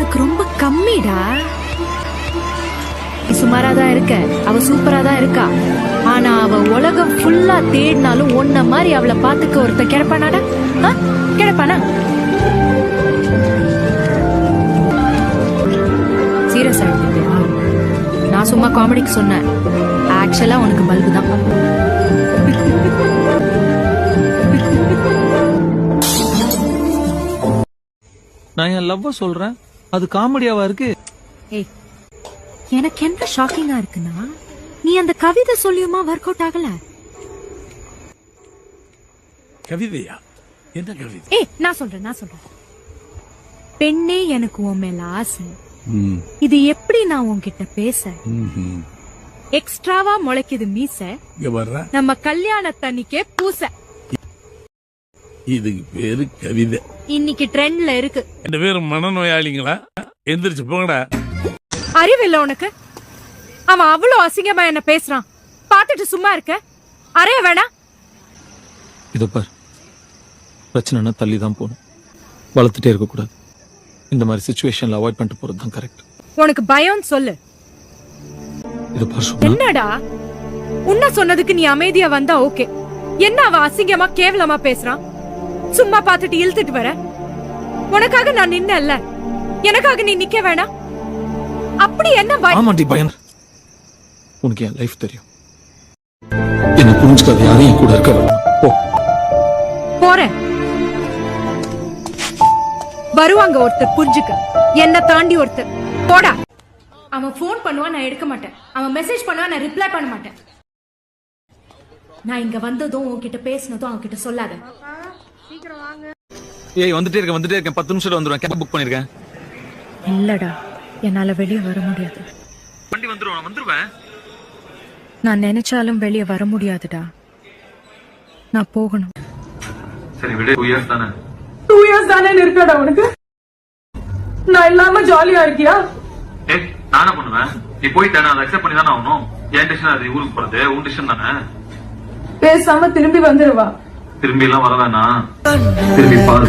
உனக்கு ரொம்ப கம்மிடா. சுமாரா தான் இருக்க, அவ சூப்பரா தான் இருக்கா. ஆனா அவ உலகம் ஃபுல்லா தேடினாலும் ஒன்ன மாதிரி அவளை பாத்துக்க ஒருத்த கிடப்பானாடா? கிடப்பானா? சீரியஸா எடுத்துக்கியா? நான் சும்மா காமெடிக்கு சொன்னேன். ஆக்சுவலா உனக்கு பல்பு தான். நான் என் லவ்வ சொல்றேன், அது காமெடியாவா இருக்கு? ஏய், எனக்கு என்ன ஷாக்கிங்கா இருக்குன்னா, நீ அந்த கவிதை சொல்லியுமா ஒர்க் அவுட் ஆகல? கவிதையா? என்ன கவிதை? ஏய், நான் சொல்றேன். பெண்ணே எனக்கு உன் மேல ஆசை, இது எப்படி நான் உன்கிட்ட பேச? எக்ஸ்ட்ராவா முளைக்குது மீச, நம்ம கல்யாணத்தன்னிக்கே பூச. இதுக்கு பேரு கவிதை. இன்னைக்கு ட்ரெண்ட்ல இருக்கு. ரெண்டு பேரும் மனநோயாளிங்களா? எந்திரிச்சு போங்கடா. அறிவில்ல உனக்கு? அவன் அவ்வளவு அசிங்கமா என்ன பேசுறான், பாத்துட்டு சும்மா இருக்க? அறைய வேணா? இதோ பார், பிரச்சனைனா தள்ளி தான் போகணும், வளர்த்துட்டே இருக்க கூடாது. இந்த மாதிரி சிச்சுவேஷன்ல அவாய்ட் பண்ணிட்டு போறது தான் கரெக்ட். உனக்கு பயம் சொல்லு. இது பார், என்னடா உன்ன சொன்னதுக்கு நீ அமைதியா வந்தா ஓகே. என்ன அவன் அசிங்கமா கேவலமா பேசுறான்? சும்மா பாத்துட்டு இழுத்துட்டு வர. உனக்காக நான் நின்னல்ல, எனக்காக நீ நிக்க வேணாம். அப்படி என்ன பயம்? உனக்கு என் லைஃப் தெரியும். என்ன புரிஞ்சுக்காத யாரையும் கூட இருக்க போறேன். வருவாங்க ஒருத்தர் புரிஞ்சுக்க, என்ன தாண்டி ஒருத்தர். போடா. அவன் போன் பண்ணுவான், நான் எடுக்க மாட்டேன். அவன் மெசேஜ் பண்ணுவான், நான் ரிப்ளை பண்ண மாட்டேன். நான் இங்க வந்ததும் உன்கிட்ட பேசினதும் அவன்கிட்ட சொல்லாத. ஏய், வந்துட்டே இருக்கேன் 10 நிமிஷத்துல வந்துருவேன். கேப் புக் பண்ணிருக்கேன். இல்லடா, என்னால வெளியே வர முடியாது. வண்டி வந்துருவேன். நான் நினைச்சாலும் வெளியே வர முடியாதுடா. நான் போகணும். சரி விடு, 2 இயர்ஸ் தானே. 2 இயர்ஸ் தானே இருக்கடா உனக்கு? நான் இல்லாம ஜாலியா இருக்கியா? ஏய், நானா பண்ணுவேன்? நீ போயிட்டானே, அதை அக்செப்ட் பண்ணி தானே ஆகணும். என் டிசிஷன் அது, ஊருக்கு போறது உன் டிசிஷன் தானே. பேசாம திரும்பி வந்துருவா. திரும்பி எல்லாம் வர வேணாம், திரும்பி பாரு.